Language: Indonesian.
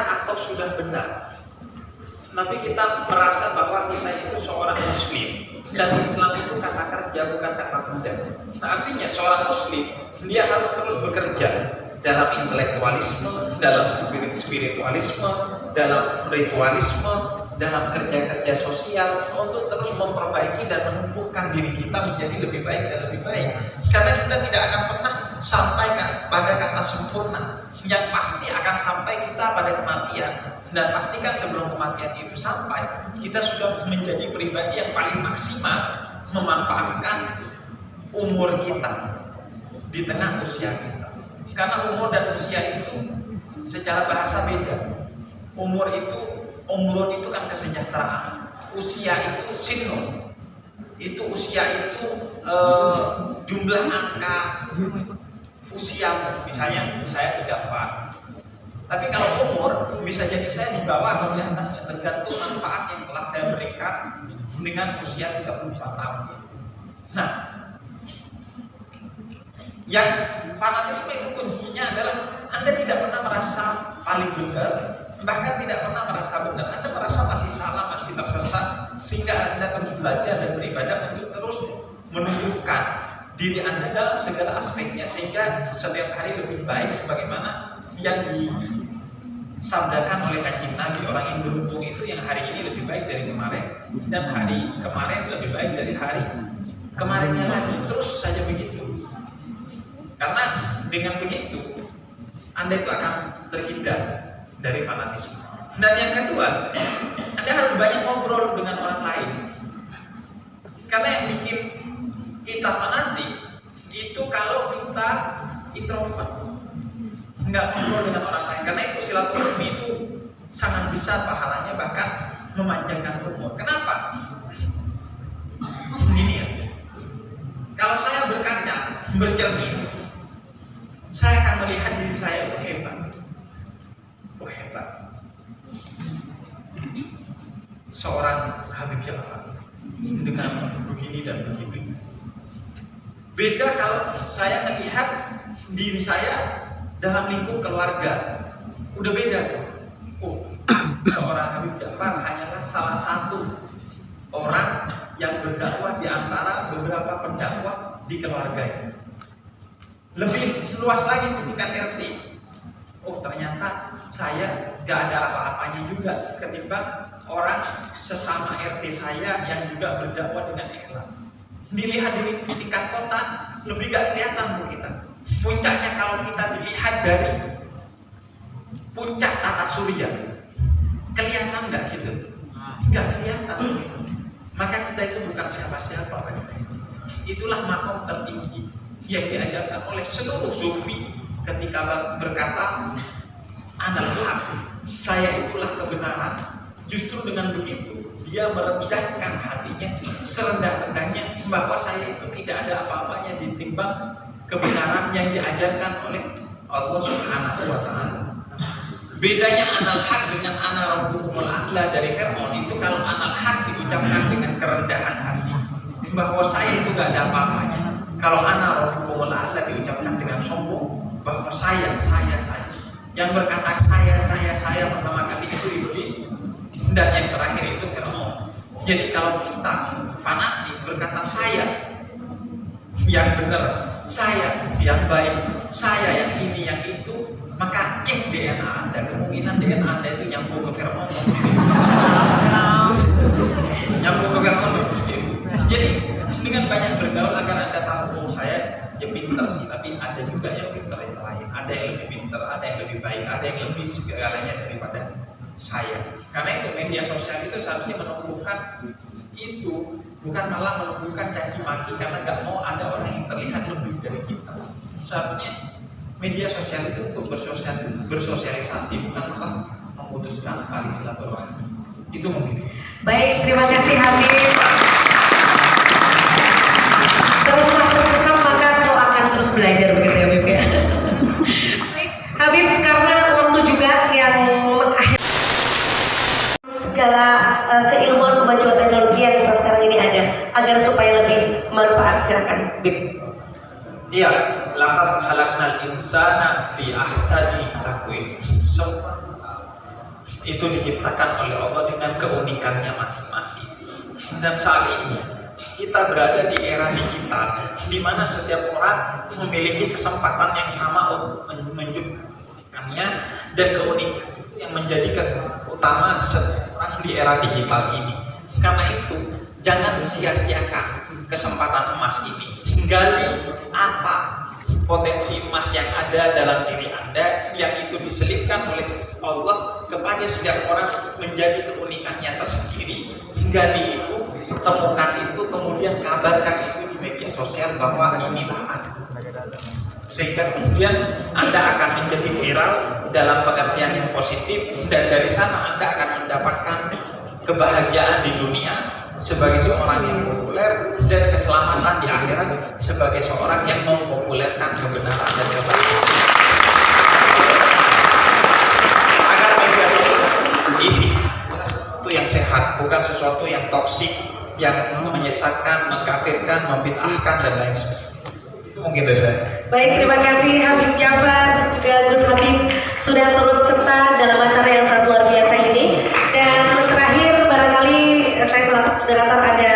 atau sudah benar. Tapi kita merasa bahwa kita itu seorang muslim, dan Islam itu kata kerja bukan kata muda. Nah, artinya seorang muslim dia harus terus bekerja dalam intelektualisme, dalam spiritualisme, dalam ritualisme, dalam kerja-kerja sosial untuk terus memperbaiki dan menumbuhkan diri kita menjadi lebih baik dan lebih baik. Karena kita tidak akan pernah sampai pada kata sempurna. Yang pasti akan sampai kita pada kematian, dan pastikan sebelum kematian itu sampai kita sudah menjadi pribadi yang paling maksimal memanfaatkan umur kita di tengah usia kita. Karena umur dan usia itu secara bahasa beda. Umur itu kan kesejahteraan. Usia itu sinun. Itu usia itu jumlah angka usia. Misalnya saya 34. Tapi kalau umur bisa jadi saya di bawah atau di atasnya, tergantung manfaat yang telah saya berikan dengan usia 34 tahun. Nah, yang fanatisme itu kuncinya adalah Anda tidak pernah merasa paling benar, bahkan tidak pernah merasa benar. Anda merasa masih salah, masih tersesat, sehingga Anda terus belajar dan beribadah untuk terus menumbuhkan diri Anda dalam segala aspeknya, sehingga setiap hari lebih baik sebagaimana yang disabdakan oleh Kanjeng Nabi. Orang yang beruntung itu yang hari ini lebih baik dari kemarin, dan hari kemarin lebih baik dari hari kemarinnya lagi, terus saja begitu. Karena dengan begitu Anda itu akan terhindar dari fanatisme. Dan yang kedua, Anda harus banyak ngobrol dengan orang lain. Karena yang bikin kita fanatik itu kalau kita introvert, nggak ngobrol dengan orang lain. Karena itu silaturahmi itu sangat besar pahalanya, bahkan memanjangkan umur. Kenapa? Gini ya, kalau saya berkaca, bercermin, saya akan melihat diri saya itu hebat. Oh hebat, seorang Habib Ja'far dengan begini dan begitu. Beda kalau saya melihat diri saya dalam lingkup keluarga, udah beda. Oh, seorang Habib Ja'far hanyalah salah satu orang yang berdakwah di antara beberapa pendakwah di keluarganya. Lebih luas lagi di tingkat RT. Oh, ternyata saya gak ada apa-apanya juga ketimbang orang sesama RT saya yang juga berdakwah dengan ikhlas. Dilihat di tingkat kota lebih gak kelihatan bu kita. Puncaknya kalau kita dilihat dari puncak tata surya, kelihatan nggak gitu? Nggak kelihatan. Maka kita itu bukan siapa-siapa. Itulah makom tertinggi yang diajarkan oleh seluruh sufi ketika berkata, Anal haq, saya itulah kebenaran. Justru dengan begitu dia merendahkan hatinya serendah-rendahnya bahwa saya itu tidak ada apa-apanya ditimbang kebenaran yang diajarkan oleh Allah Subhanahu wa Ta'ala. Bedanya anal haq dengan ana rabbukumul a'la dari Fir'aun itu, kalau anal haq diucapkan dengan kerendahan hati bahwa saya itu gak ada apa-apanya. Kalau ana rabbukumul a'la diucapkan dengan sombong bahwa saya. Yang berkata saya pertama kali itu iblis, dan yang terakhir itu Fir'aun. Jadi kalau kita fanatik berkata saya yang benar, saya yang baik, saya yang ini yang itu, maka cek DNA Anda, kemungkinan DNA Anda itu nyambung ke Fir'aun. Nyambung ke Fir'aun. Jadi dengan banyak bergaul agar Anda tahu, saya ya pintar sih, tapi ada juga yang pintar yang lain, ada yang lebih pintar, ada yang lebih baik, ada yang lebih segalanya daripada saya. Karena itu media sosial itu seharusnya menumbuhkan itu, bukan malah menumbuhkan caci maki, karena nggak mau ada orang yang terlihat lebih dari kita. Seharusnya media sosial itu untuk bersosialisasi, bukan malah memutuskan tali silaturahmi. Itu mungkin. Baik, terima kasih Habib. Teruslah tersesat maka kau akan terus belajar, begitu ya Habib ya. Baik, Habib, karena waktu juga yang mengakhiri segala keilmuan kemajuan teknologi yang sekarang ini ada, agar supaya lebih manfaat, silakan Habib. Iya, laqad khalaqnal insana fi ahsani taqwim. itu diciptakan oleh Allah dengan keunikannya masing-masing. Dan saat ini kita berada di era digital, di mana setiap orang memiliki kesempatan yang sama untuk menunjukkannya dan keunikan yang menjadi utama seorang di era digital ini. Karena itu, jangan sia-siakan kesempatan emas ini. Gali apa potensi emas yang ada dalam diri Anda, yang itu diselipkan oleh Allah kepada setiap orang menjadi keunikannya tersendiri. Gali itu, temukan itu, kemudian kabarkan itu di media sosial bahwa ini benar. Sehingga kemudian Anda akan menjadi viral dalam pengertian yang positif, dan dari sana Anda akan mendapatkan kebahagiaan di dunia sebagai seorang yang populer dan keselamatan di akhirat sebagai seorang yang mempopulerkan kebenaran dan kebenaran. Agar media isi sesuatu yang sehat, bukan sesuatu yang toksik, yang menyesatkan, mengkafirkan, membid'ahkan dan lain sebagainya. Mungkin dari saya. Baik, terima kasih Habib Jafar juga Gus Habib sudah turut serta dalam acara yang sangat luar biasa ini. Dan terakhir barangkali saya selaku moderator ada